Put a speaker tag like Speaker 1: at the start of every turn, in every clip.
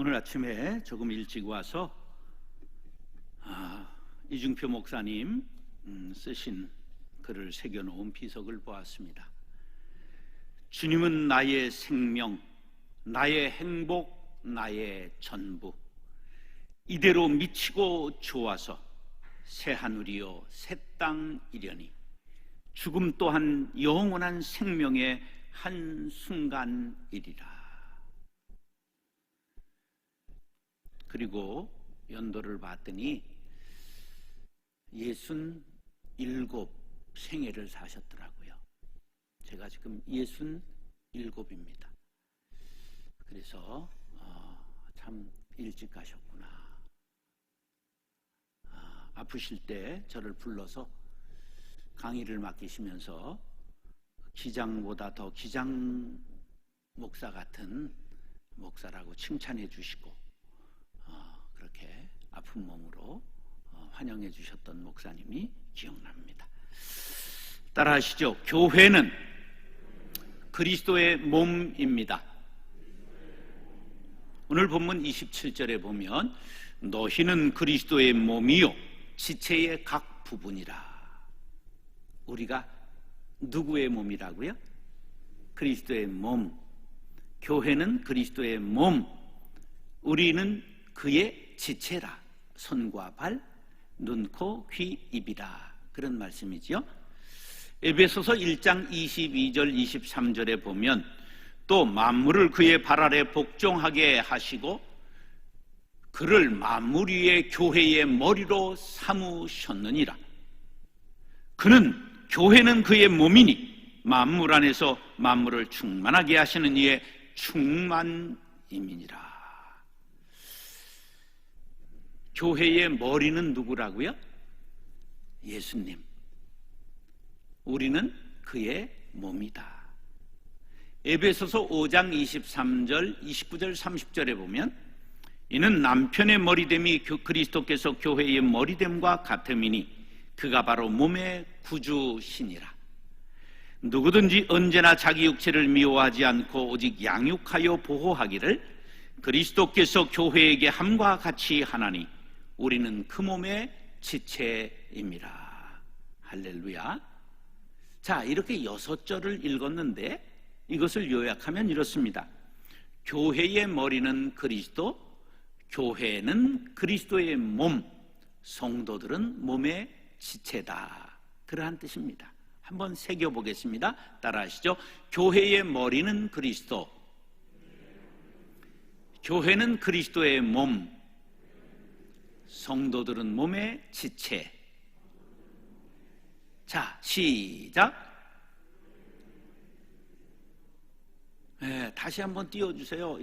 Speaker 1: 오늘 아침에 조금 일찍 와서 이중표 목사님 쓰신 글을 새겨놓은 비석을 보았습니다. 주님은 나의 생명, 나의 행복, 나의 전부. 이대로 미치고 좋아서 새 하늘이요 새 땅이려니 죽음 또한 영원한 생명의 한순간이리라. 그리고 연도를 봤더니 67 생애를 사셨더라고요. 제가 지금 67입니다. 그래서 참 일찍 가셨구나. 아프실 때 저를 불러서 강의를 맡기시면서 기장보다 더 기장 목사 같은 목사라고 칭찬해 주시고 그렇게 아픈 몸으로 환영해 주셨던 목사님이 기억납니다. 따라하시죠. 교회는 그리스도의 몸입니다. 오늘 본문 27절에 보면 너희는 그리스도의 몸이요 지체의 각 부분이라. 우리가 누구의 몸이라고요? 그리스도의 몸. 교회는 그리스도의 몸. 우리는 그의 지체라. 손과 발, 눈, 코, 귀, 입이라. 그런 말씀이죠. 에베소서 1장 22절 23절에 보면 또 만물을 그의 발 아래 복종하게 하시고 그를 만물 위의 교회의 머리로 삼으셨느니라. 교회는 그의 몸이니 만물 안에서 만물을 충만하게 하시는 이의 충만임이니라. 교회의 머리는 누구라고요? 예수님. 우리는 그의 몸이다. 에베소서 5장 23절 29절 30절에 보면 이는 남편의 머리됨이 그리스도께서 교회의 머리됨과 같음이니 그가 바로 몸의 구주시니라. 누구든지 언제나 자기 육체를 미워하지 않고 오직 양육하여 보호하기를 그리스도께서 교회에게 함과 같이 하나니 우리는 그 몸의 지체임이라. 할렐루야. 자, 이렇게 6절을 읽었는데 이것을 요약하면 이렇습니다. 교회의 머리는 그리스도, 교회는 그리스도의 몸, 성도들은 몸의 지체다. 그러한 뜻입니다. 한번 새겨보겠습니다. 따라하시죠. 교회의 머리는 그리스도, 교회는 그리스도의 몸, 성도들은 몸의 지체. 자, 시작. 다시 한번 띄워주세요.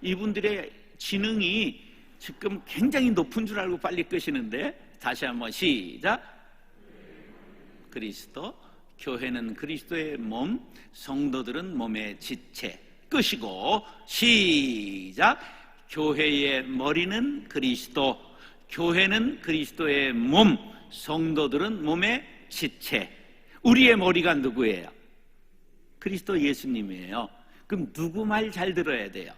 Speaker 1: 이분들의 지능이 지금 굉장히 높은 줄 알고 빨리 끄시는데 다시 한번 시작. 그리스도, 교회는 그리스도의 몸, 성도들은 몸의 지체. 끄시고 시작. 교회의 머리는 그리스도, 교회는 그리스도의 몸, 성도들은 몸의 지체. 우리의 머리가 누구예요? 그리스도 예수님이에요. 그럼 누구 말 잘 들어야 돼요?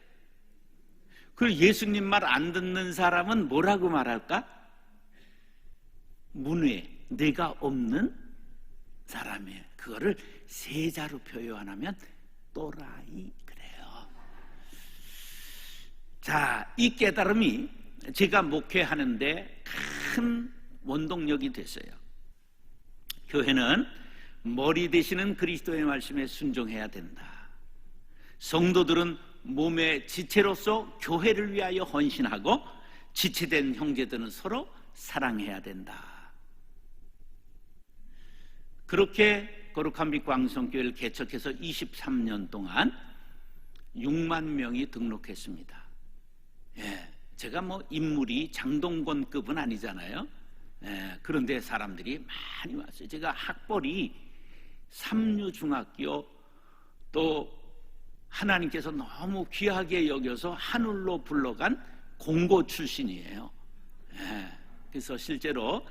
Speaker 1: 그리고 예수님 말 안 듣는 사람은 뭐라고 말할까? 문외, 내가 없는 사람이에요. 그거를 세자로 표현하면 또라이 그래요. 자, 이 깨달음이 제가 목회하는데 큰 원동력이 됐어요. 교회는 머리 되시는 그리스도의 말씀에 순종해야 된다. 성도들은 몸의 지체로서 교회를 위하여 헌신하고 지체된 형제들은 서로 사랑해야 된다. 그렇게 거룩한 빛 광성교회를 개척해서 23년 동안 6만 명이 등록했습니다. 제가 인물이 장동건급은 아니잖아요. 그런데 사람들이 많이 왔어요. 제가 학벌이 삼류중학교 또 하나님께서 너무 귀하게 여겨서 하늘로 불러간 공고 출신이에요. 그래서 실제로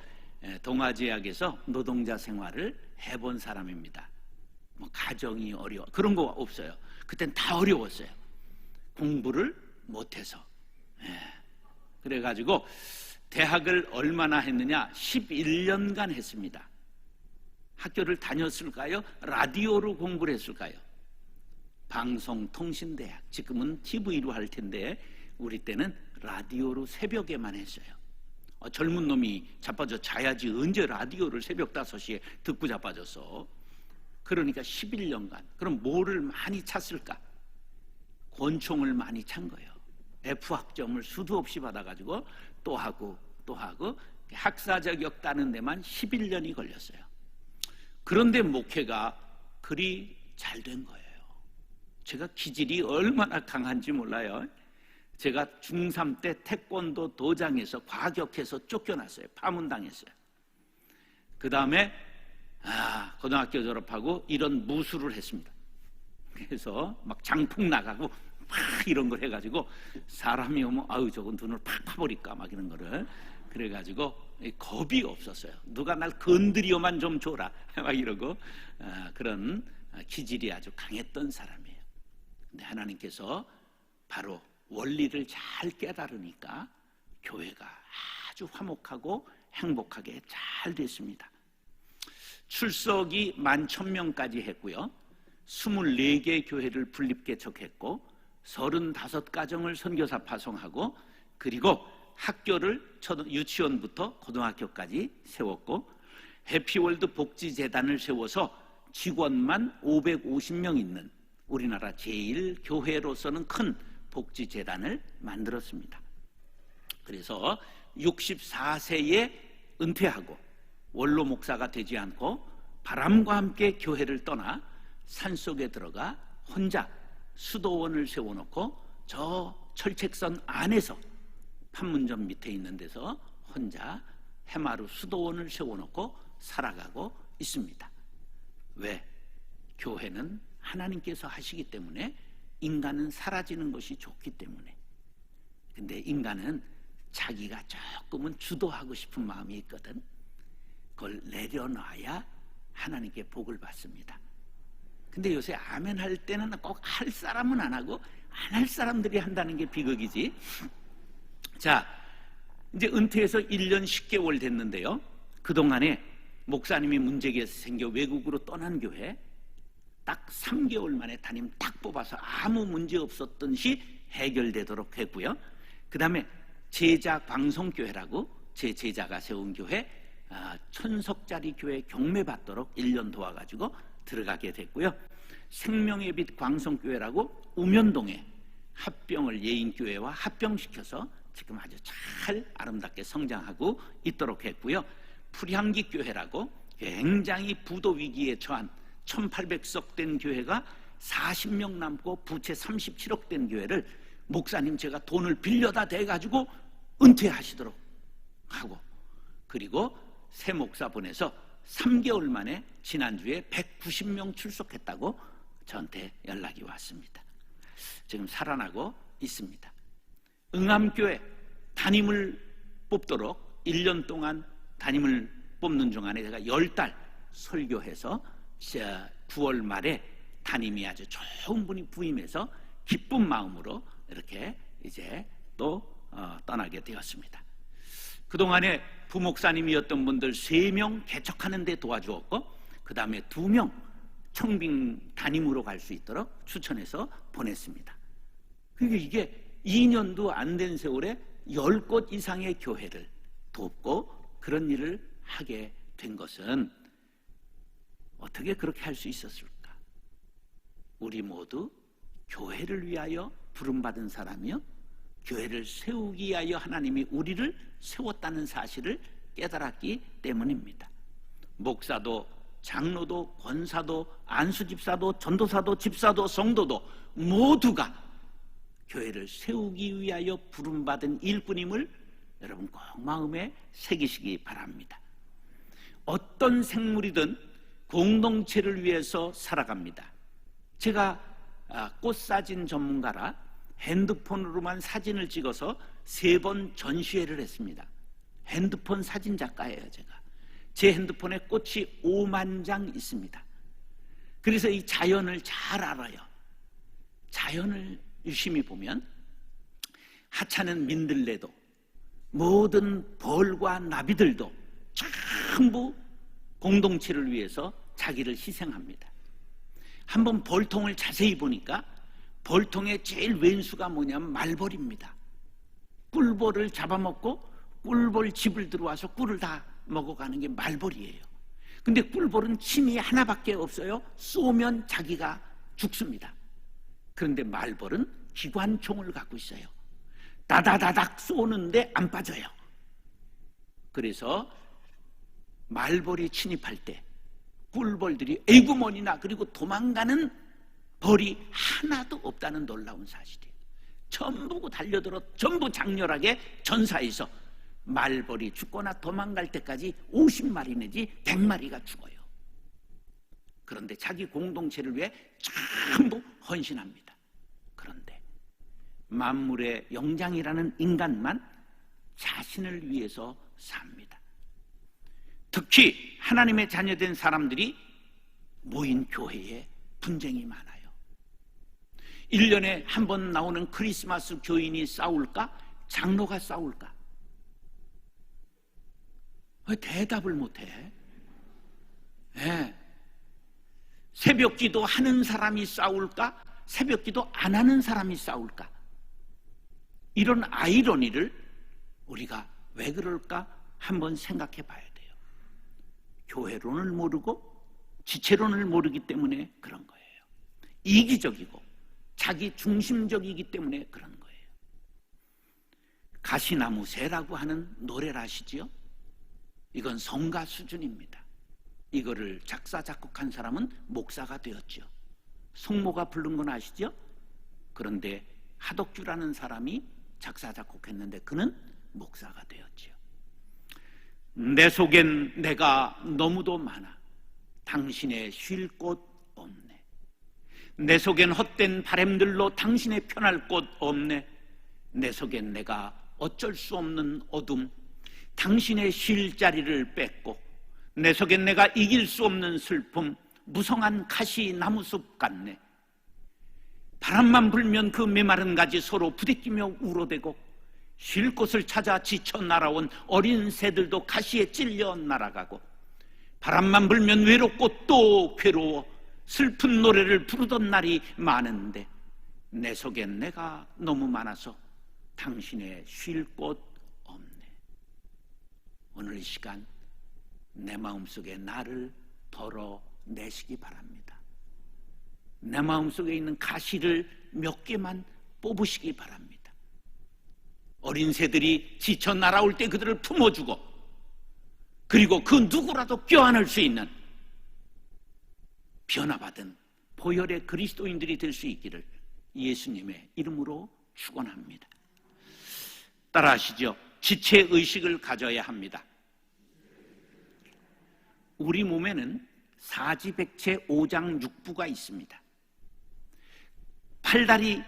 Speaker 1: 동아제약에서 노동자 생활을 해본 사람입니다. 가정이 어려워 그런 거 없어요. 그땐 다 어려웠어요. 공부를 못해서. 그래가지고 대학을 얼마나 했느냐? 11년간 했습니다. 학교를 다녔을까요? 라디오로 공부를 했을까요? 방송통신대학, 지금은 TV로 할 텐데 우리 때는 라디오로 새벽에만 했어요. 젊은 놈이 자빠져 자야지 언제 라디오를 새벽 5시에 듣고 자빠졌어. 그러니까 11년간. 그럼 뭐를 많이 찼을까? 권총을 많이 찬 거예요. F학점을 수도 없이 받아가지고 또 하고 또 하고 학사 자격 따는 데만 11년이 걸렸어요. 그런데 목회가 그리 잘 된 거예요. 제가 기질이 얼마나 강한지 몰라요. 제가 중3 때 태권도 도장에서 과격해서 쫓겨났어요. 파문당했어요. 그 다음에 고등학교 졸업하고 이런 무술을 했습니다. 그래서 막 장풍 나가고 막 이런 걸 해가지고 사람이 오면 아유 저건 눈을 팍 파버릴까 막 이런 거를 그래가지고 겁이 없었어요. 누가 날 건드려만 좀 줘라 막 이러고 그런 기질이 아주 강했던 사람이에요. 근데 하나님께서 바로 원리를 잘 깨달으니까 교회가 아주 화목하고 행복하게 잘 됐습니다. 출석이 11,000명까지 했고요. 24개 교회를 분립개척했고 35가정을 선교사 파송하고 그리고 학교를 유치원부터 고등학교까지 세웠고 해피월드 복지재단을 세워서 직원만 550명 있는 우리나라 제일 교회로서는 큰 복지재단을 만들었습니다. 그래서 64세에 은퇴하고 원로 목사가 되지 않고 바람과 함께 교회를 떠나 산속에 들어가 혼자 수도원을 세워놓고 저 철책선 안에서 판문점 밑에 있는 데서 혼자 해마루 수도원을 세워놓고 살아가고 있습니다. 왜? 교회는 하나님께서 하시기 때문에 인간은 사라지는 것이 좋기 때문에. 근데 인간은 자기가 조금은 주도하고 싶은 마음이 있거든. 그걸 내려놔야 하나님께 복을 받습니다. 근데 요새 아멘 할 때는 꼭 할 사람은 안 하고 안 할 사람들이 한다는 게 비극이지. 자, 이제 은퇴해서 1년 10개월 됐는데요. 그동안에 목사님이 문제가 생겨 외국으로 떠난 교회 딱 3개월 만에 담임 딱 뽑아서 아무 문제 없었던 시 해결되도록 했고요. 그 다음에 제자 방송교회라고 제 제자가 세운 교회 1000석짜리 교회 경매 받도록 1년 도와가지고 들어가게 됐고요. 생명의 빛 광성교회라고 우면동에 합병을 예인교회와 합병시켜서 지금 아주 잘 아름답게 성장하고 있도록 했고요. 풀향기 교회라고 굉장히 부도 위기에 처한 1800석 된 교회가 40명 남고 부채 37억 된 교회를 목사님 제가 돈을 빌려다 대가지고 은퇴하시도록 하고 그리고 새 목사 보내서 3개월 만에 지난주에 190명 출석했다고 저한테 연락이 왔습니다. 지금 살아나고 있습니다. 응암교회 담임을 뽑도록 1년 동안 담임을 뽑는 동안에 제가 10달 설교해서 9월 말에 담임이 아주 좋은 분이 부임해서 기쁜 마음으로 이렇게 이제 또 떠나게 되었습니다. 그동안에 부목사님이었던 분들 3명 개척하는 데 도와주었고 그 다음에 2명 청빙 담임으로 갈 수 있도록 추천해서 보냈습니다. 그러니까 이게 2년도 안 된 세월에 10곳 이상의 교회를 돕고 그런 일을 하게 된 것은 어떻게 그렇게 할 수 있었을까? 우리 모두 교회를 위하여 부름받은 사람이요 교회를 세우기 위하여 하나님이 우리를 세웠다는 사실을 깨달았기 때문입니다. 목사도 장로도 권사도 안수집사도 전도사도 집사도 성도도 모두가 교회를 세우기 위하여 부름받은 일꾼임을 여러분 꼭 마음에 새기시기 바랍니다. 어떤 생물이든 공동체를 위해서 살아갑니다. 제가 꽃사진 전문가라 핸드폰으로만 사진을 찍어서 3번 전시회를 했습니다. 핸드폰 사진 작가예요. 제가 제 핸드폰에 꽃이 5만 장 있습니다. 그래서 이 자연을 잘 알아요. 자연을 유심히 보면 하찮은 민들레도, 모든 벌과 나비들도 전부 공동체를 위해서 자기를 희생합니다. 한번 벌통을 자세히 보니까 벌통의 제일 왼수가 뭐냐면 말벌입니다. 꿀벌을 잡아먹고 꿀벌 집을 들어와서 꿀을 다 먹어가는 게 말벌이에요. 근데 꿀벌은 침이 하나밖에 없어요. 쏘면 자기가 죽습니다. 그런데 말벌은 기관총을 갖고 있어요. 다다다닥 쏘는데 안 빠져요. 그래서 말벌이 침입할 때 꿀벌들이 에구머니나 그리고 도망가는 벌이 하나도 없다는 놀라운 사실이에요. 전부 달려들어 전부 장렬하게 전사해서 말벌이 죽거나 도망갈 때까지 50마리 내지 100마리가 죽어요. 그런데 자기 공동체를 위해 전부 헌신합니다. 그런데 만물의 영장이라는 인간만 자신을 위해서 삽니다. 특히 하나님의 자녀된 사람들이 모인 교회에 분쟁이 많아요. 1년에 한 번 나오는 크리스마스 교인이 싸울까? 장로가 싸울까? 왜 대답을 못해? 네. 새벽 기도 하는 사람이 싸울까? 새벽 기도 안 하는 사람이 싸울까? 이런 아이러니를 우리가 왜 그럴까? 한번 생각해 봐야 돼요. 교회론을 모르고 지체론을 모르기 때문에 그런 거예요. 이기적이고 자기 중심적이기 때문에 그런 거예요. 가시나무 새라고 하는 노래를 아시지요? 이건 성가 수준입니다. 이거를 작사 작곡한 사람은 목사가 되었죠. 송모가 부른 건 아시죠? 그런데 하덕규라는 사람이 작사 작곡했는데 그는 목사가 되었죠. 내 속엔 내가 너무도 많아 당신의 쉴 곳 없네. 내 속엔 헛된 바램들로 당신의 편할 곳 없네. 내 속엔 내가 어쩔 수 없는 어둠, 당신의 쉴 자리를 뺏고, 내 속엔 내가 이길 수 없는 슬픔, 무성한 가시 나무숲 같네. 바람만 불면 그 메마른 가지 서로 부대끼며 울어대고, 쉴 곳을 찾아 지쳐 날아온 어린 새들도 가시에 찔려 날아가고, 바람만 불면 외롭고 또 괴로워 슬픈 노래를 부르던 날이 많은데, 내 속엔 내가 너무 많아서 당신의 쉴 곳 없네. 오늘 이 시간 내 마음속에 나를 덜어내시기 바랍니다. 내 마음속에 있는 가시를 몇 개만 뽑으시기 바랍니다. 어린 새들이 지쳐 날아올 때 그들을 품어주고, 그리고 그 누구라도 껴안을 수 있는 변화받은 보혈의 그리스도인들이 될 수 있기를 예수님의 이름으로 축원합니다. 따라하시죠. 지체의식을 가져야 합니다. 우리 몸에는 사지백체 오장육부가 있습니다. 팔다리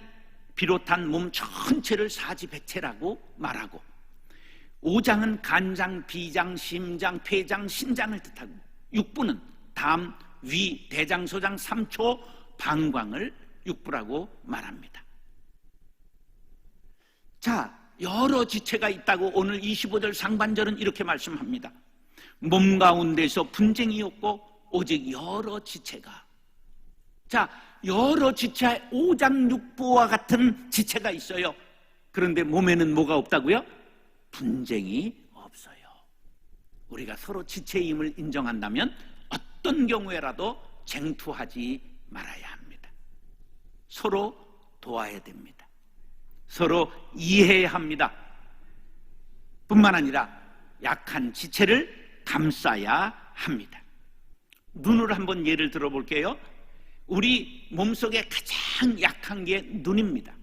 Speaker 1: 비롯한 몸 전체를 사지백체라고 말하고, 오장은 간장, 비장, 심장, 폐장, 신장을 뜻하고, 육부는 담, 위, 대장, 소장, 삼초, 방광을 육부라고 말합니다. 자, 여러 지체가 있다고 오늘 25절 상반절은 이렇게 말씀합니다. 몸 가운데서 분쟁이 없고 오직 여러 지체가. 자, 여러 지체, 오장육부와 같은 지체가 있어요. 그런데 몸에는 뭐가 없다고요? 분쟁이 없어요. 우리가 서로 지체임을 인정한다면 어떤 경우에라도 쟁투하지 말아야 합니다. 서로 도와야 됩니다. 서로 이해해야 합니다. 뿐만 아니라 약한 지체를 감싸야 합니다. 눈으로 한번 예를 들어볼게요. 우리 몸속에 가장 약한 게 눈입니다.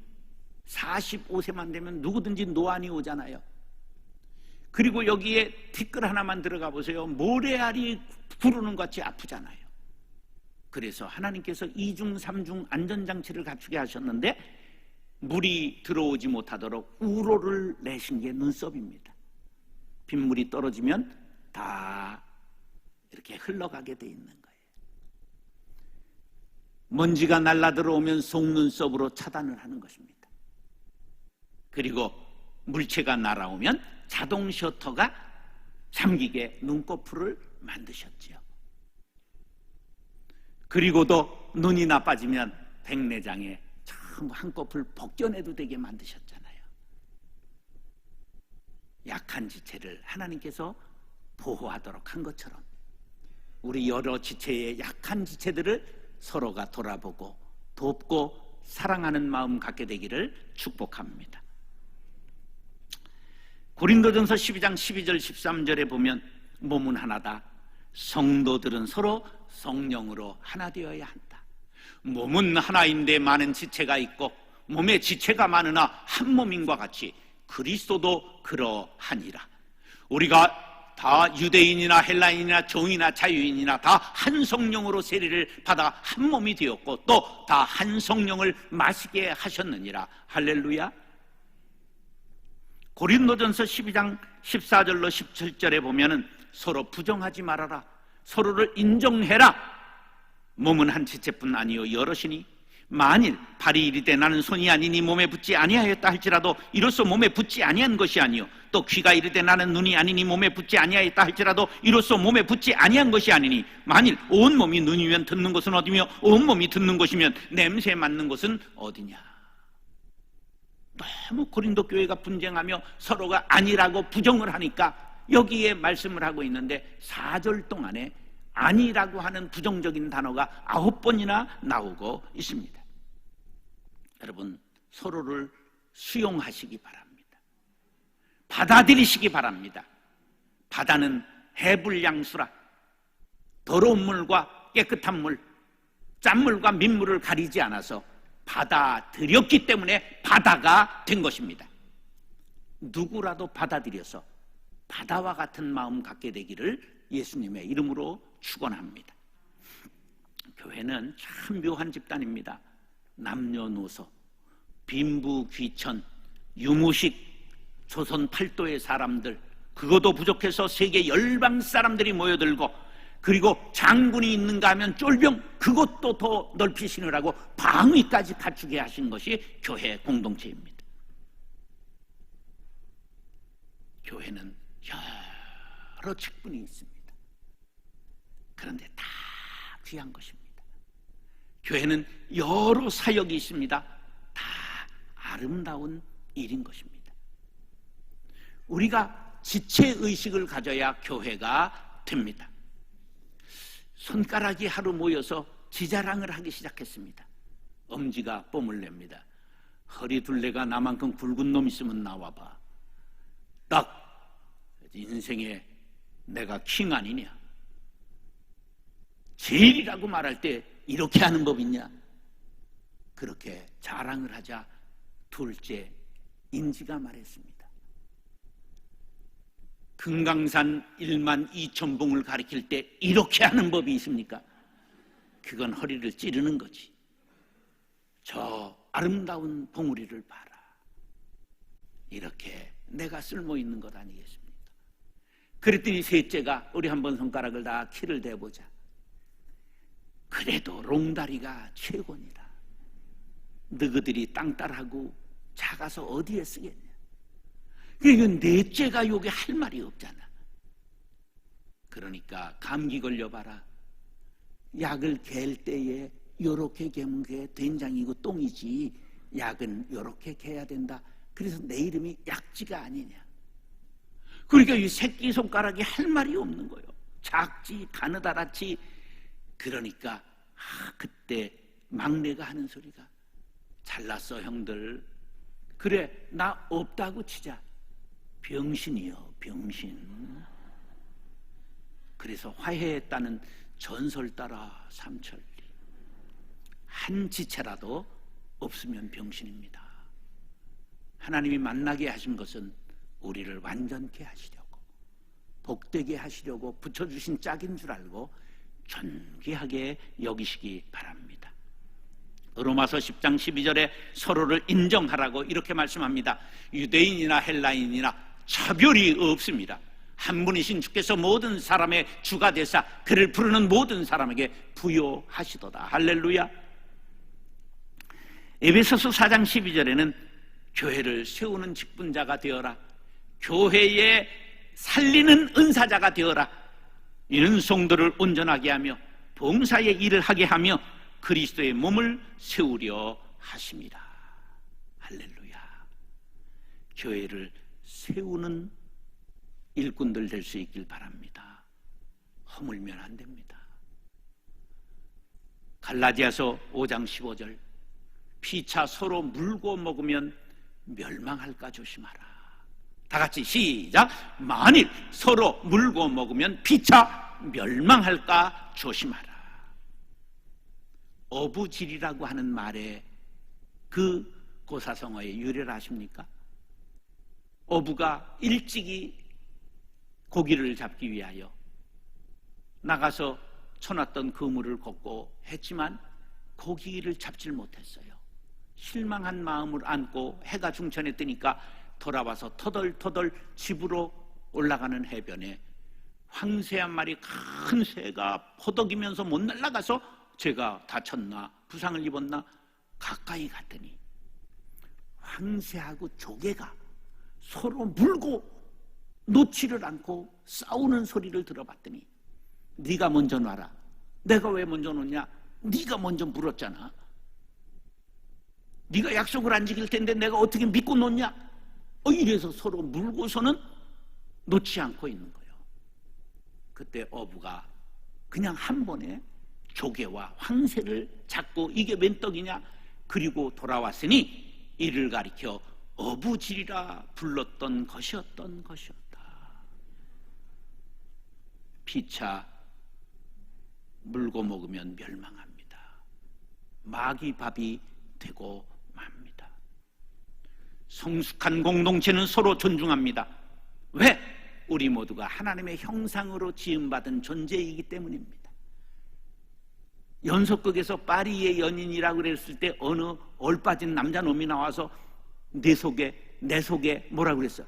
Speaker 1: 45세만 되면 누구든지 노안이 오잖아요. 그리고 여기에 티끌 하나만 들어가 보세요. 모래알이 구르는 것 같이 아프잖아요. 그래서 하나님께서 2중 3중 안전장치를 갖추게 하셨는데, 물이 들어오지 못하도록 우로를 내신 게 눈썹입니다. 빗물이 떨어지면 다 이렇게 흘러가게 돼 있는 거예요. 먼지가 날라 들어오면 속눈썹으로 차단을 하는 것입니다. 그리고 물체가 날아오면 자동 셔터가 잠기게 눈꺼풀을 만드셨지요. 그리고도 눈이 나빠지면 백내장에 전부 한꺼풀 벗겨내도 되게 만드셨잖아요. 약한 지체를 하나님께서 보호하도록 한 것처럼 우리 여러 지체의 약한 지체들을 서로가 돌아보고 돕고 사랑하는 마음 갖게 되기를 축복합니다. 고린도전서 12장 12절 13절에 보면 몸은 하나다. 성도들은 서로 성령으로 하나 되어야 한다. 몸은 하나인데 많은 지체가 있고 몸에 지체가 많으나 한 몸인과 같이 그리스도도 그러하니라. 우리가 다 유대인이나 헬라인이나 종이나 자유인이나 다 한 성령으로 세례를 받아 한 몸이 되었고 또 다 한 성령을 마시게 하셨느니라. 할렐루야. 고린도전서 12장 14절로 17절에 보면은 서로 부정하지 말아라. 서로를 인정해라. 몸은 한 지체뿐 아니요 여럿이니 만일 발이 이르되 나는 손이 아니니 몸에 붙지 아니하였다 할지라도 이로써 몸에 붙지 아니한 것이 아니요 또 귀가 이르되 나는 눈이 아니니 몸에 붙지 아니하였다 할지라도 이로써 몸에 붙지 아니한 것이 아니니 만일 온 몸이 눈이면 듣는 것은 어디며 온 몸이 듣는 것이면 냄새 맡는 것은 어디냐. 너무 고린도 교회가 분쟁하며 서로가 아니라고 부정을 하니까 여기에 말씀을 하고 있는데 4절 동안에 아니라고 하는 부정적인 단어가 9번이나 나오고 있습니다. 여러분, 서로를 수용하시기 바랍니다. 받아들이시기 바랍니다. 바다는 해불양수라 더러운 물과 깨끗한 물, 짠물과 민물을 가리지 않아서 받아들였기 때문에 바다가 된 것입니다. 누구라도 받아들여서 바다와 같은 마음 갖게 되기를 예수님의 이름으로 축원합니다. 교회는 참 묘한 집단입니다. 남녀노소, 빈부 귀천, 유무식, 조선 팔도의 사람들, 그것도 부족해서 세계 열방 사람들이 모여들고 그리고 장군이 있는가 하면 쫄병, 그것도 더 넓히 신으라고 방위까지 갖추게 하신 것이 교회 공동체입니다. 교회는 여러 직분이 있습니다. 그런데 다 귀한 것입니다. 교회는 여러 사역이 있습니다. 다 아름다운 일인 것입니다. 우리가 지체의식을 가져야 교회가 됩니다. 손가락이 하루 모여서 지자랑을 하기 시작했습니다. 엄지가 뽐을 냅니다. 허리 둘레가 나만큼 굵은 놈 있으면 나와봐. 딱 인생에 내가 킹 아니냐, 제일이라고 말할 때 이렇게 하는 법 있냐. 그렇게 자랑을 하자 둘째 인지가 말했습니다. 금강산 1만 2천 봉을 가리킬 때 이렇게 하는 법이 있습니까? 그건 허리를 찌르는 거지. 저 아름다운 봉우리를 봐라. 이렇게 내가 쓸모 있는 것 아니겠습니까? 그랬더니 셋째가 우리 한번 손가락을 다 키를 대보자. 그래도 롱다리가 최고니라. 너희들이 땅딸하고 작아서 어디에 쓰겠냐. 그러니까 넷째가 여기 할 말이 없잖아. 그러니까 감기 걸려봐라. 약을 갤 때에 요렇게 개면 그게 된장이고 똥이지 약은 요렇게 개야 된다. 그래서 내 이름이 약지가 아니냐. 그러니까 이 새끼손가락이 할 말이 없는 거예요. 작지 가느다랗지. 그러니까 그때 막내가 하는 소리가 잘났어 형들. 그래 나 없다고 치자. 병신이요 병신. 그래서 화해했다는 전설 따라 삼천리. 한 지체라도 없으면 병신입니다. 하나님이 만나게 하신 것은 우리를 완전케 하시려고, 복되게 하시려고 붙여주신 짝인 줄 알고 존귀하게 여기시기 바랍니다. 로마서 10장 12절에 서로를 인정하라고 이렇게 말씀합니다. 유대인이나 헬라인이나 차별이 없습니다. 한 분이신 주께서 모든 사람의 주가 되사 그를 부르는 모든 사람에게 부요하시도다. 할렐루야. 에베소서 4장 12절에는 교회를 세우는 직분자가 되어라. 교회에 살리는 은사자가 되어라. 이는 성도를 온전하게 하며 봉사의 일을 하게 하며 그리스도의 몸을 세우려 하심이라. 할렐루야. 교회를 세우는 일꾼들 될 수 있길 바랍니다. 허물면 안 됩니다. 갈라디아서 5장 15절, 피차 서로 물고 먹으면 멸망할까 조심하라. 다 같이 시작. 만일 서로 물고 먹으면 피차 멸망할까 조심하라. 어부질이라고 하는 말에 그 고사성어의 유래를 아십니까? 어부가 일찍이 고기를 잡기 위하여 나가서 쳐놨던 그물을 걷고 했지만 고기를 잡질 못했어요. 실망한 마음을 안고 해가 중천에 뜨니까 돌아와서 터덜터덜 집으로 올라가는 해변에 황새 한 마리, 큰 새가 포덕이면서 못 날아가서 제가 다쳤나 부상을 입었나 가까이 갔더니 황새하고 조개가 서로 물고 놓지를 않고 싸우는 소리를 들어봤더니 네가 먼저 놔라. 내가 왜 먼저 놓냐? 네가 먼저 물었잖아. 네가 약속을 안 지킬 텐데 내가 어떻게 믿고 놓냐? 이래서 서로 물고서는 놓지 않고 있는 거예요. 그때 어부가 그냥 한 번에 조개와 황새를 잡고 이게 웬 떡이냐? 그리고 돌아왔으니 이를 가리켜 어부질이라 불렀던 것이었던 것이었다. 피차 물고 먹으면 멸망합니다. 마귀 밥이 되고 맙니다. 성숙한 공동체는 서로 존중합니다. 왜? 우리 모두가 하나님의 형상으로 지음받은 존재이기 때문입니다. 연속극에서 파리의 연인이라고 그랬을 때 어느 얼빠진 남자놈이 나와서 내 속에 뭐라고 그랬어?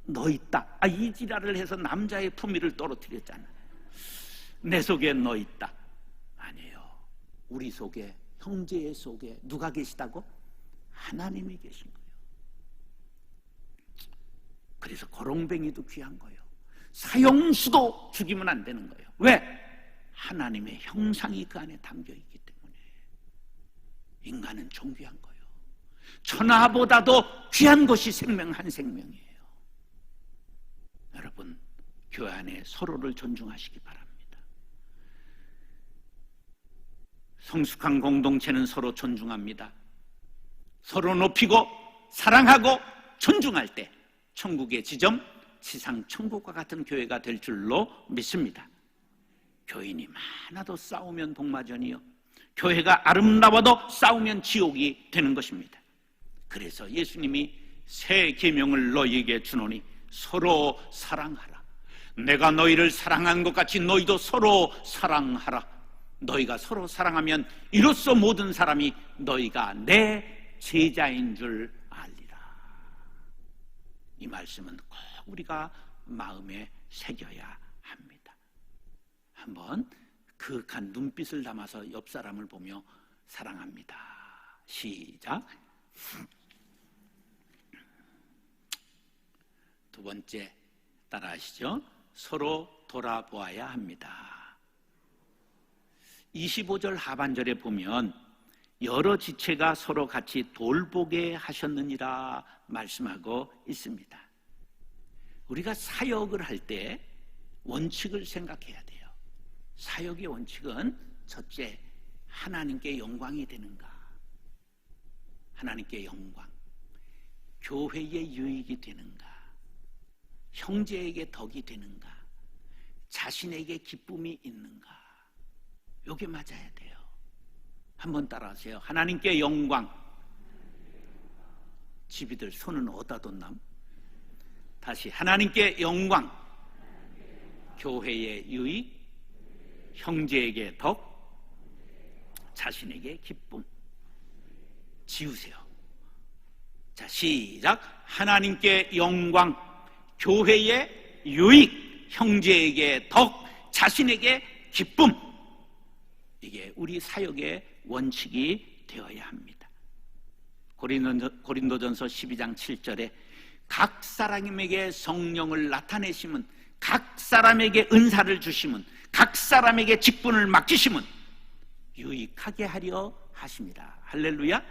Speaker 1: 너 있다. 이 지랄을 해서 남자의 품위를 떨어뜨렸잖아. 내 속에 너 있다. 아니에요. 우리 속에, 형제의 속에 누가 계시다고? 하나님이 계신 거예요. 그래서 거렁뱅이도 귀한 거예요. 사형수도 죽이면 안 되는 거예요. 왜? 하나님의 형상이 그 안에 담겨있기 때문에. 인간은 존귀한 거예요. 천하보다도 귀한 것이 생명 한 생명이에요. 여러분, 교회 안에 서로를 존중하시기 바랍니다. 성숙한 공동체는 서로 존중합니다. 서로 높이고 사랑하고 존중할 때 천국의 지점, 지상 천국과 같은 교회가 될 줄로 믿습니다. 교인이 많아도 싸우면 복마전이요, 교회가 아름다워도 싸우면 지옥이 되는 것입니다. 그래서 예수님이 새 계명을 너희에게 주노니 서로 사랑하라. 내가 너희를 사랑한 것 같이 너희도 서로 사랑하라. 너희가 서로 사랑하면 이로써 모든 사람이 너희가 내 제자인 줄 알리라. 이 말씀은 꼭 우리가 마음에 새겨야 합니다. 한번 그윽한 눈빛을 담아서 옆 사람을 보며 사랑합니다. 시작. 두 번째, 따라하시죠. 서로 돌아보아야 합니다. 25절 하반절에 보면 여러 지체가 서로 같이 돌보게 하셨느니라 말씀하고 있습니다. 우리가 사역을 할 때 원칙을 생각해야 돼요. 사역의 원칙은 첫째, 하나님께 영광이 되는가? 하나님께 영광. 교회의 유익이 되는가? 형제에게 덕이 되는가? 자신에게 기쁨이 있는가? 이게 맞아야 돼요. 한번 따라하세요. 하나님께 영광. 집이들 손은 어디다 뒀나? 다시 하나님께 영광. 교회의 유익, 형제에게 덕, 자신에게 기쁨. 지우세요. 자, 시작. 하나님께 영광, 교회의 유익, 형제에게 덕, 자신에게 기쁨. 이게 우리 사역의 원칙이 되어야 합니다. 고린도전서 12장 7절에 각 사람에게 성령을 나타내심은, 각 사람에게 은사를 주심은, 각 사람에게 직분을 맡기심은 유익하게 하려 하심이라. 할렐루야.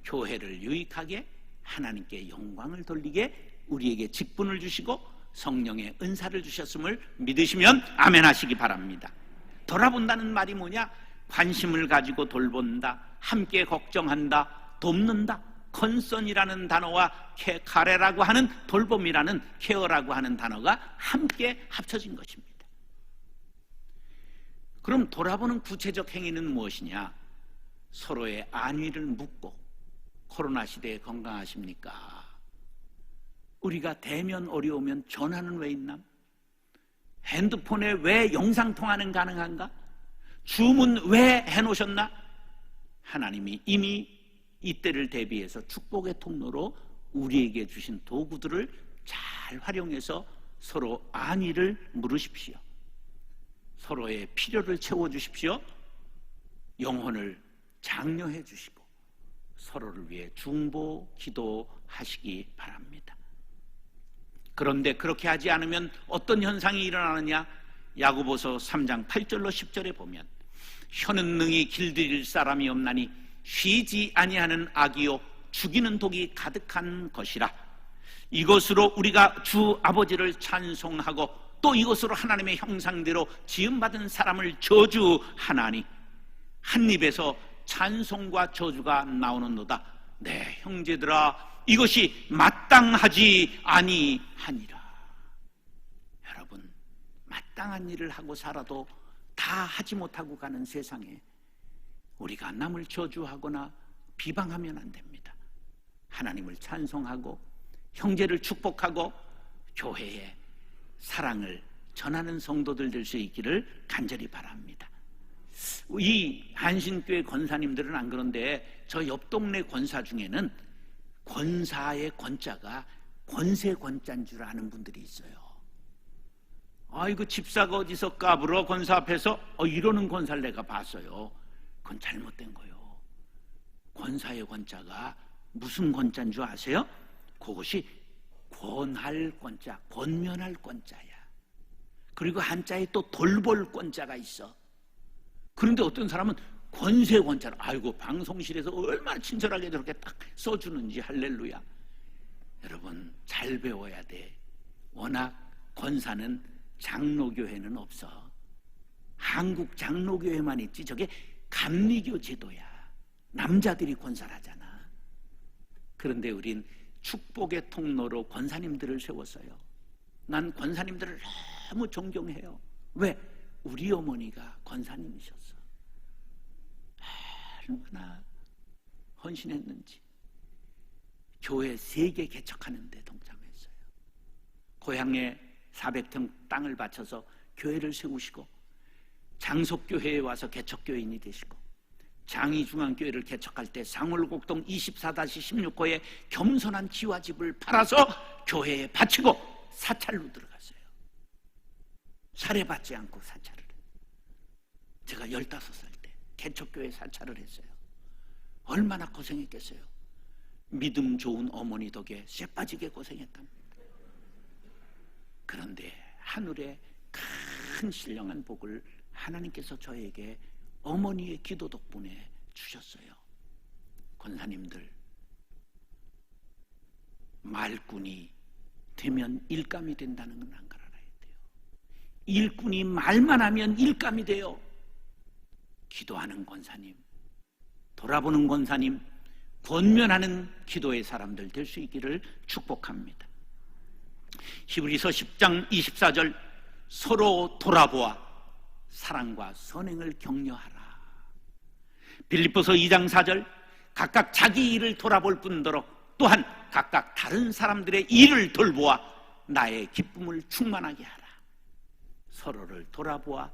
Speaker 1: 교회를 유익하게, 하나님께 영광을 돌리게 우리에게 직분을 주시고 성령의 은사를 주셨음을 믿으시면 아멘 하시기 바랍니다. 돌아본다는 말이 뭐냐? 관심을 가지고 돌본다, 함께 걱정한다, 돕는다. 컨선이라는 단어와 카레라고 하는 돌봄이라는, 케어라고 하는 단어가 함께 합쳐진 것입니다. 그럼 돌아보는 구체적 행위는 무엇이냐? 서로의 안위를 묻고, 코로나 시대에 건강하십니까? 우리가 대면 어려우면 전화는 왜 있나? 핸드폰에 왜 영상통화는 가능한가? 주문 왜 해놓으셨나? 하나님이 이미 이때를 대비해서 축복의 통로로 우리에게 주신 도구들을 잘 활용해서 서로 안위를 물으십시오. 서로의 필요를 채워주십시오. 영혼을 장려해 주시고 서로를 위해 중보 기도하시기 바랍니다. 그런데 그렇게 하지 않으면 어떤 현상이 일어나느냐? 야고보서 3장 8절로 10절에 보면 혀는 능히 길들일 사람이 없나니 쉬지 아니하는 악이요 죽이는 독이 가득한 것이라. 이것으로 우리가 주 아버지를 찬송하고 또 이것으로 하나님의 형상대로 지음받은 사람을 저주하나니 한 입에서 찬송과 저주가 나오는도다. 네, 형제들아, 이것이 마땅하지 아니하니라. 여러분, 마땅한 일을 하고 살아도 다 하지 못하고 가는 세상에 우리가 남을 저주하거나 비방하면 안 됩니다. 하나님을 찬송하고 형제를 축복하고 교회에 사랑을 전하는 성도들 될 수 있기를 간절히 바랍니다. 이 한신교회 권사님들은 안 그런데 저 옆 동네 권사 중에는 권사의 권자가 권세 권자인 줄 아는 분들이 있어요. 아이고, 집사가 어디서 까불어 권사 앞에서 이러는 권사를 내가 봤어요. 그건 잘못된 거예요. 권사의 권자가 무슨 권자인 줄 아세요? 그것이 권할 권자, 권면할 권자야. 그리고 한자에 또 돌볼 권자가 있어. 그런데 어떤 사람은 권세 권자를, 아이고, 방송실에서 얼마나 친절하게 저렇게 딱 써주는지. 할렐루야. 여러분, 잘 배워야 돼. 워낙 권사는 장로교회는 없어. 한국 장로교회만 있지. 저게 감리교 제도야. 남자들이 권사를 하잖아. 그런데 우린 축복의 통로로 권사님들을 세웠어요. 난 권사님들을 너무 존경해요. 왜? 우리 어머니가 권사님이셨어. 얼마나 헌신했는지. 교회 3개 개척하는 데 동참했어요. 고향에 400평 땅을 바쳐서 교회를 세우시고, 장속교회에 와서 개척교인이 되시고, 장이중앙교회를 개척할 때 상월곡동 24-16호에 겸손한 기와집을 팔아서 교회에 바치고 사찰로 들어갔어요. 살해받지 않고 사찰을. 제가 15살 때 개척교회 사찰을 했어요. 얼마나 고생했겠어요. 믿음 좋은 어머니 덕에 쇠빠지게 고생했답니다. 그런데 하늘에 큰 신령한 복을 하나님께서 저에게 어머니의 기도 덕분에 주셨어요. 권사님들, 말꾼이 되면 일감이 된다는 건 안 알아야 돼요. 일꾼이 말만 하면 일감이 돼요. 기도하는 권사님, 돌아보는 권사님, 권면하는 기도의 사람들 될 수 있기를 축복합니다. 히브리서 10장 24절, 서로 돌아보아 사랑과 선행을 격려하라. 빌립보서 2장 4절, 각각 자기 일을 돌아볼 뿐더러 또한 각각 다른 사람들의 일을 돌보아 나의 기쁨을 충만하게 하라. 서로를 돌아보아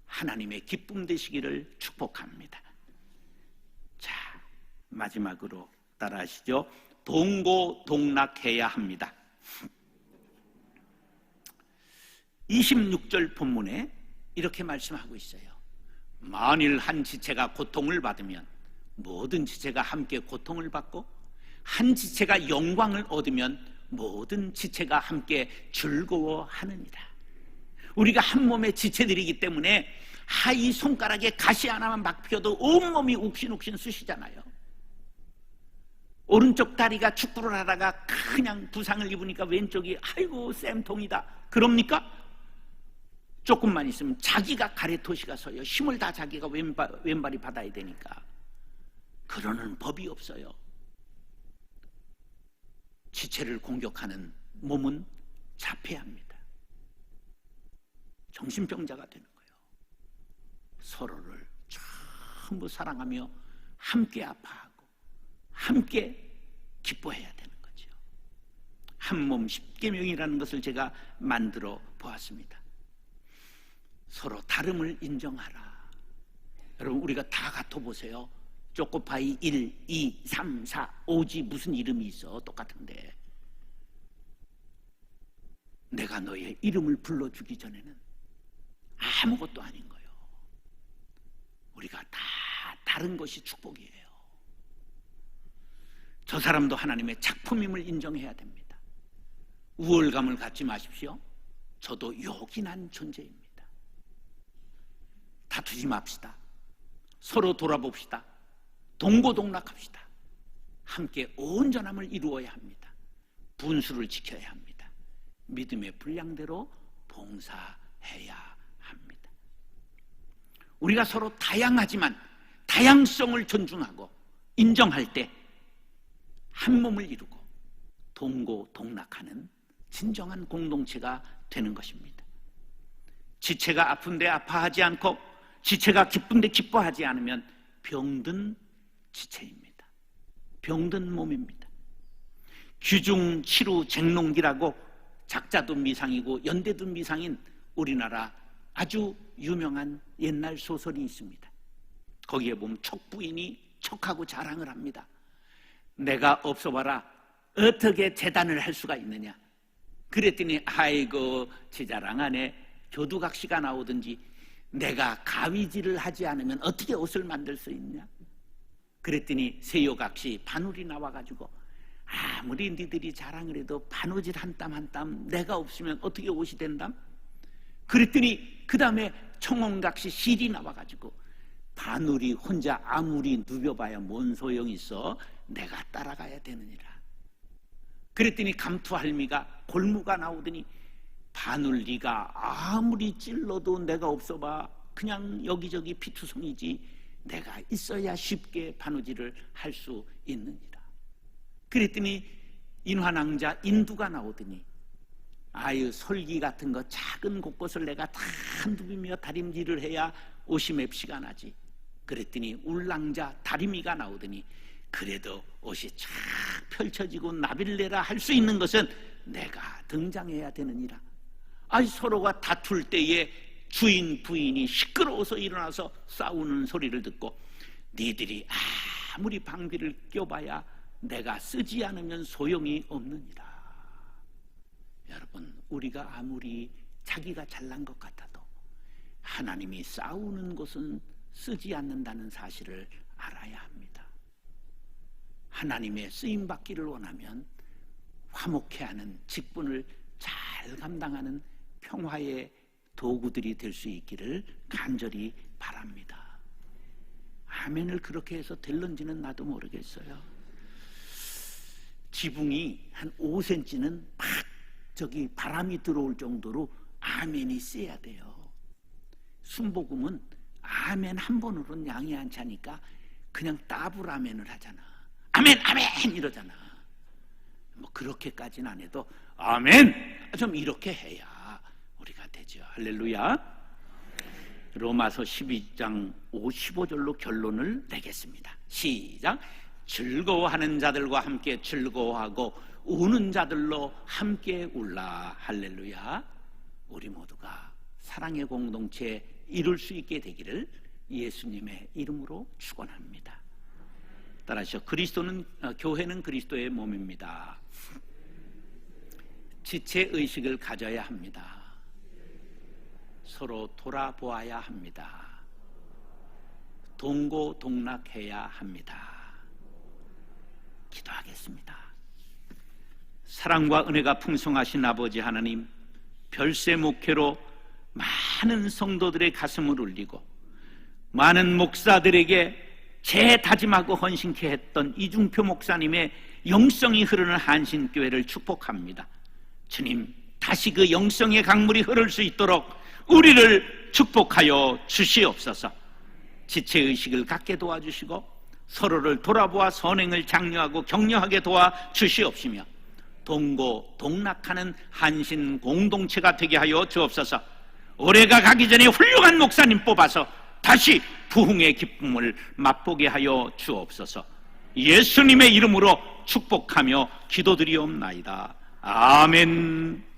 Speaker 1: 하나님의 기쁨 되시기를 축복합니다. 자, 마지막으로 따라하시죠. 동고동락해야 합니다. 26절 본문에 이렇게 말씀하고 있어요. 만일 한 지체가 고통을 받으면 모든 지체가 함께 고통을 받고 한 지체가 영광을 얻으면 모든 지체가 함께 즐거워하느니라. 우리가 한 몸의 지체들이기 때문에 이 손가락에 가시 하나만 박혀도 온몸이 욱신욱신 쑤시잖아요. 오른쪽 다리가 축구를 하다가 그냥 부상을 입으니까 왼쪽이 아이고 쌤통이다 그럽니까? 조금만 있으면 자기가 가래토시가 서요. 힘을 다 자기가 왼발이 받아야 되니까. 그러는 법이 없어요. 지체를 공격하는 몸은 자폐야 합니다. 정신병자가 되는 거예요. 서로를 전부 사랑하며 함께 아파하고 함께 기뻐해야 되는 거죠. 한몸 십계명이라는 것을 제가 만들어 보았습니다. 서로 다름을 인정하라. 여러분, 우리가 다 같아보세요. 초코파이 1, 2, 3, 4, 5지 무슨 이름이 있어? 똑같은데 내가 너의 이름을 불러주기 전에는 아무것도 아닌 거예요. 우리가 다 다른 것이 축복이에요. 저 사람도 하나님의 작품임을 인정해야 됩니다. 우월감을 갖지 마십시오. 저도 요긴한 존재입니다. 다투지 맙시다. 서로 돌아봅시다. 동고동락합시다. 함께 온전함을 이루어야 합니다. 분수를 지켜야 합니다. 믿음의 분량대로 봉사해야 합니다. 우리가 서로 다양하지만 다양성을 존중하고 인정할 때 한 몸을 이루고 동고동락하는 진정한 공동체가 되는 것입니다. 지체가 아픈데 아파하지 않고 지체가 기쁜데 기뻐하지 않으면 병든 지체입니다. 병든 몸입니다. 규중 치루 쟁농기라고 작자도 미상이고 연대도 미상인 우리나라 아주 유명한 옛날 소설이 있습니다. 거기에 보면 척부인이 척하고 자랑을 합니다. 내가 없어봐라 어떻게 재단을 할 수가 있느냐. 그랬더니 아이고 지 자랑하네. 교두각시가 나오든지 내가 가위질을 하지 않으면 어떻게 옷을 만들 수 있냐. 그랬더니 세요각시 바늘이 나와가지고 아무리 니들이 자랑을 해도 바느질 한 땀 한 땀 내가 없으면 어떻게 옷이 된담? 그랬더니 그 다음에 청홍각시 실이 나와가지고 바늘이 혼자 아무리 누벼봐야 뭔 소용이 있어. 내가 따라가야 되느니라. 그랬더니 감투할미가 골무가 나오더니 바늘리가 아무리 찔러도 내가 없어봐 그냥 여기저기 피투성이지 내가 있어야 쉽게 바느질을 할 수 있느니라. 그랬더니 인화낭자 인두가 나오더니 아유 솔기 같은 거 작은 곳곳을 내가 다 누비며 다림질을 해야 옷이 맵시가 나지. 그랬더니 울낭자 다리미가 나오더니 그래도 옷이 쫙 펼쳐지고 나빌레라 할 수 있는 것은 내가 등장해야 되느니라. 아이 서로가 다툴 때에 주인 부인이 시끄러워서 일어나서 싸우는 소리를 듣고 니들이 아무리 방귀를 껴봐야 내가 쓰지 않으면 소용이 없느니라. 여러분, 우리가 아무리 자기가 잘난 것 같아도 하나님이 싸우는 곳은 쓰지 않는다는 사실을 알아야 합니다. 하나님의 쓰임받기를 원하면 화목해 하는 직분을 잘 감당하는 평화의 도구들이 될 수 있기를 간절히 바랍니다. 아멘을 그렇게 해서 될런지는 나도 모르겠어요. 지붕이 한 5cm는 팍 저기 바람이 들어올 정도로 아멘이 세야 돼요. 순복음은 아멘 한 번으로는 양이 안 차니까 그냥 따블 아멘을 하잖아. 아멘 아멘 이러잖아. 뭐 그렇게까지는 안 해도 아멘 좀 이렇게 해야 우리가 되죠. 할렐루야. 로마서 12장 15절로 결론을 내겠습니다. 시작. 즐거워하는 자들과 함께 즐거워하고 우는 자들로 함께 울라. 할렐루야. 우리 모두가 사랑의 공동체 이룰 수 있게 되기를 예수님의 이름으로 축원합니다. 따라서 교회는 그리스도의 몸입니다. 지체의식을 가져야 합니다. 서로 돌아보아야 합니다. 동고동락해야 합니다. 기도하겠습니다. 사랑과 은혜가 풍성하신 아버지 하나님, 별세 목회로 많은 성도들의 가슴을 울리고 많은 목사들에게 재다짐하고 헌신케 했던 이중표 목사님의 영성이 흐르는 한신교회를 축복합니다. 주님, 다시 그 영성의 강물이 흐를 수 있도록 우리를 축복하여 주시옵소서. 지체의식을 갖게 도와주시고 서로를 돌아보아 선행을 장려하고 격려하게 도와주시옵시며 동고 동락하는 한신 공동체가 되게 하여 주옵소서. 올해가 가기 전에 훌륭한 목사님 뽑아서 다시 부흥의 기쁨을 맛보게 하여 주옵소서. 예수님의 이름으로 축복하며 기도드리옵나이다. 아멘.